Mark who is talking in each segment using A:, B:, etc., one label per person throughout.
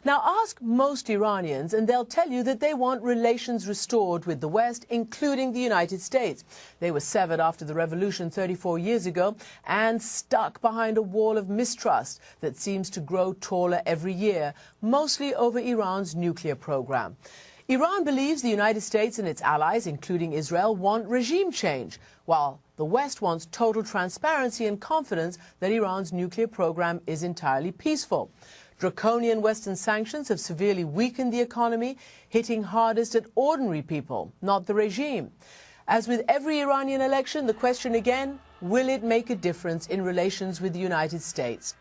A: Now, ask most Iranians and they'll tell you that they want relations restored with the West, including the United States. They were severed after the revolution 34 years ago and stuck behind a wall of mistrust that seems to grow taller every year, mostly over Iran's nuclear program. Iran believes the United States and its allies, including Israel, want regime change, while the West wants total transparency and confidence that Iran's nuclear program is entirely peaceful. Draconian Western sanctions have severely weakened the economy, hitting hardest at ordinary people, not the regime. As with every Iranian election, the question again, will it make a difference in relations with the United States?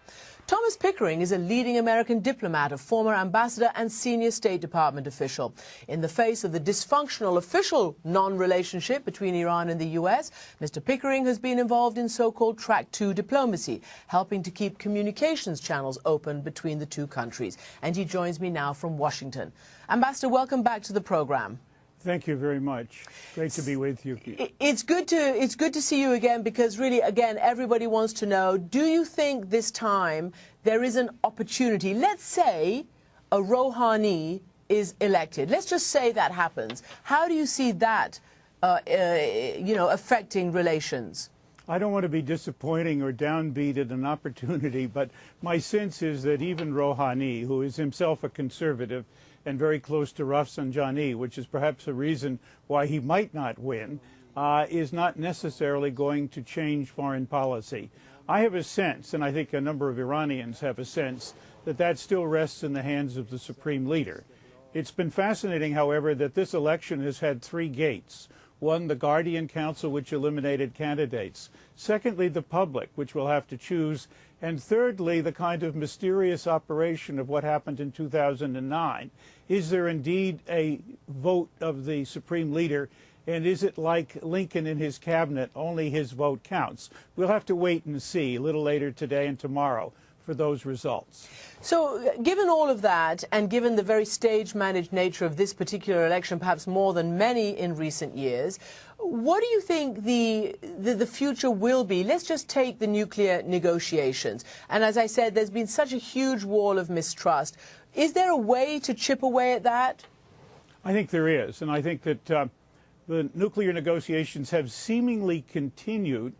A: Thomas Pickering is a leading American diplomat, a former ambassador and senior State Department official. In the face of the dysfunctional official non-relationship between Iran and the U.S., Mr. Pickering has been involved in so-called Track 2 diplomacy, helping to keep communications channels open between the two countries. And he joins me now from Washington. Ambassador, welcome back to the program.
B: Thank you very much. Great to be with you.
A: It's good to see you again, because really, again, everybody wants to know, do you think this time there is an opportunity? Let's say a Rouhani is elected. Let's just say that happens. How do you see that, affecting relations?
B: I don't want to be disappointing or downbeat at an opportunity, but my sense is that even Rouhani, who is himself a conservative and very close to Rafsanjani, which is perhaps a reason why he might not win, is not necessarily going to change foreign policy. I have a sense, and I think a number of Iranians have a sense, that that still rests in the hands of the supreme leader. It's been fascinating, however, that this election has had three gates. One, the Guardian Council, which eliminated candidates. Secondly, the public, which will have to choose. And thirdly, the kind of mysterious operation of what happened in 2009. Is there indeed a vote of the supreme leader? And is it like Lincoln in his cabinet, only his vote counts? We'll have to wait and see a little later today and tomorrow for those results.
A: So, given all of that, and given the very stage-managed nature of this particular election, perhaps more than many in recent years, what do you think the future will be? Let's just take the nuclear negotiations. And as I said, there's been such a huge wall of mistrust. Is there a way to chip away at that?
B: I think there is, and I think that the nuclear negotiations have seemingly continued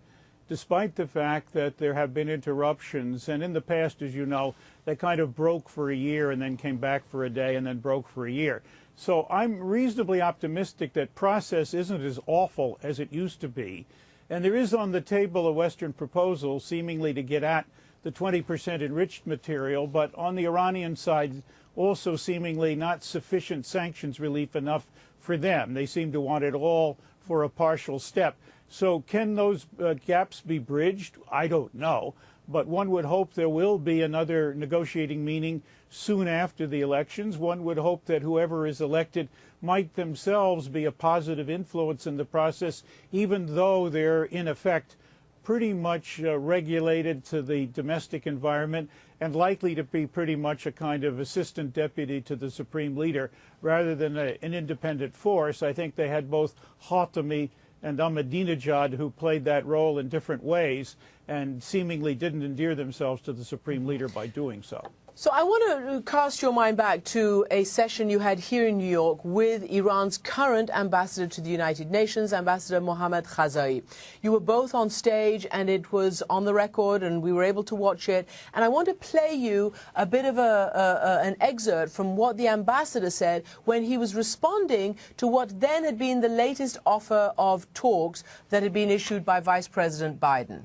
B: despite the fact that there have been interruptions. And in the past, as you know, they kind of broke for a year and then came back for a day and then broke for a year. So I'm reasonably optimistic that process isn't as awful as it used to be. And there is on the table a Western proposal seemingly to get at the 20% enriched material, but on the Iranian side, also seemingly not sufficient sanctions relief enough for them. They seem to want it all for a partial step. So can those gaps be bridged? I don't know. But one would hope there will be another negotiating meeting soon after the elections. One would hope that whoever is elected might themselves be a positive influence in the process, even though they're, in effect, pretty much regulated to the domestic environment and likely to be pretty much a kind of assistant deputy to the supreme leader rather than an independent force. I think they had both Khatami and Ahmadinejad, who played that role in different ways and seemingly didn't endear themselves to the supreme leader by doing so.
A: So I want to cast your mind back to a session you had here in New York with Iran's current ambassador to the United Nations, Ambassador Mohammad Khazai. You were both on stage and it was on the record and we were able to watch it. And I want to play you a bit of an excerpt from what the ambassador said when he was responding to what then had been the latest offer of talks that had been issued by Vice President Biden.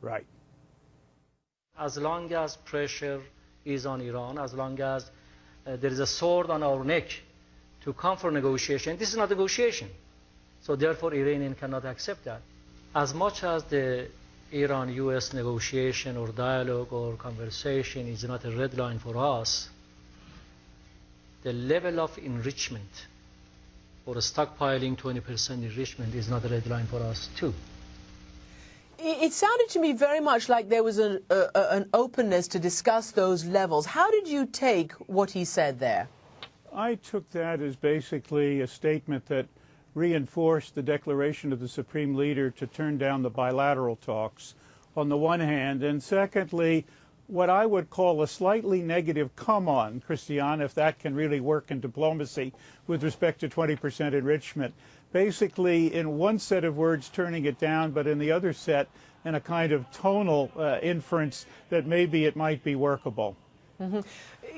B: Right.
C: As long as pressure is on Iran, as long as there is a sword on our neck to come for negotiation. This is not negotiation. So therefore, Iranian cannot accept that. As much as the Iran-US negotiation or dialogue or conversation is not a red line for us, the level of enrichment or stockpiling 20% enrichment is not a red line for us too.
A: It sounded to me very much like there was an openness to discuss those levels. How did you take what he said there?
B: I took that as basically a statement that reinforced the declaration of the supreme leader to turn down the bilateral talks on the one hand, and secondly, what I would call a slightly negative come on, Christiane, if that can really work in diplomacy with respect to 20% enrichment. Basically, in one set of words, turning it down, but in the other set, in a kind of tonal inference that maybe it might be workable.
A: Mm-hmm.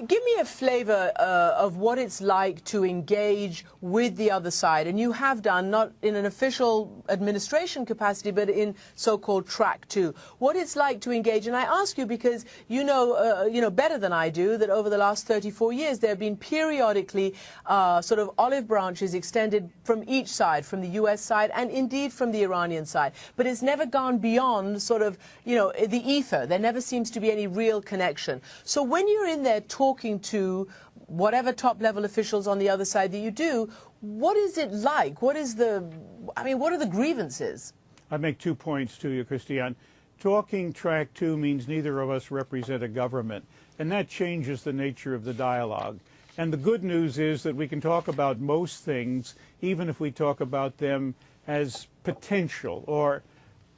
A: Give me a flavor of what it's like to engage with the other side, and you have done, not in an official administration capacity, but in so-called track 2. What it's like to engage, and I ask you because you know better than I do that over the last 34 years there have been periodically sort of olive branches extended from each side, from the U.S. side and indeed from the Iranian side. But it's never gone beyond sort of, the ether. There never seems to be any real connection. So when you're in there talking to whatever top-level officials on the other side that you do, what is it like? What are the grievances?
B: I make 2 points to you, Christiane. Talking track 2 means neither of us represent a government, and that changes the nature of the dialogue. And the good news is that we can talk about most things, even if we talk about them as potential or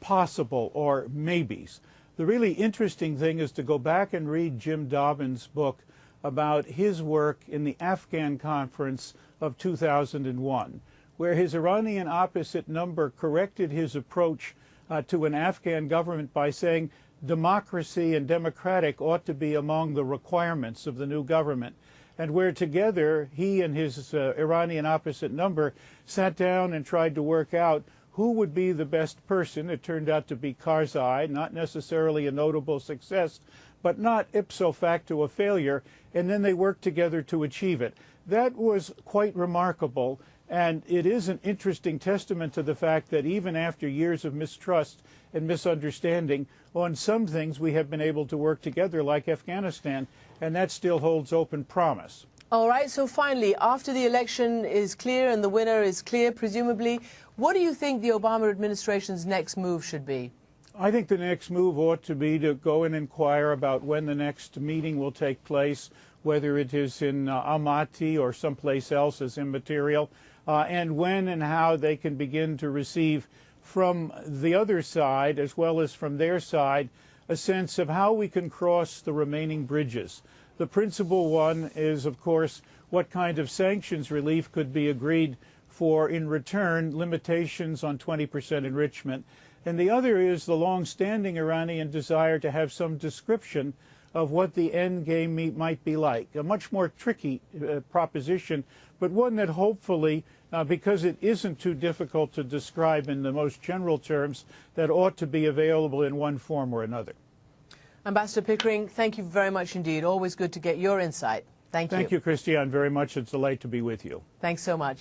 B: possible or maybes. The really interesting thing is to go back and read Jim Dobbin's book about his work in the Afghan conference of 2001, where his Iranian opposite number corrected his approach to an Afghan government by saying democracy and democratic ought to be among the requirements of the new government. And where together he and his Iranian opposite number sat down and tried to work out who would be the best person. It turned out to be Karzai, not necessarily a notable success, but not ipso facto a failure, and then they worked together to achieve it. That was quite remarkable, and it is an interesting testament to the fact that even after years of mistrust and misunderstanding, on some things we have been able to work together, like Afghanistan, and that still holds open promise.
A: All right, so finally, after the election is clear and the winner is clear, presumably, what do you think the Obama administration's next move should be?
B: I think the next move ought to be to go and inquire about when the next meeting will take place, whether it is in Almaty or someplace else is immaterial, and when and how they can begin to receive from the other side, as well as from their side, a sense of how we can cross the remaining bridges. The principal one is, of course, what kind of sanctions relief could be agreed for in return, limitations on 20% enrichment. And the other is the long-standing Iranian desire to have some description of what the end game might be like. A much more tricky proposition, but one that hopefully, because it isn't too difficult to describe in the most general terms, that ought to be available in one form or another.
A: Ambassador Pickering, thank you very much indeed. Always good to get your insight. Thank you.
B: Thank you, Christiane, very much. It's a delight to be with you.
A: Thanks so much.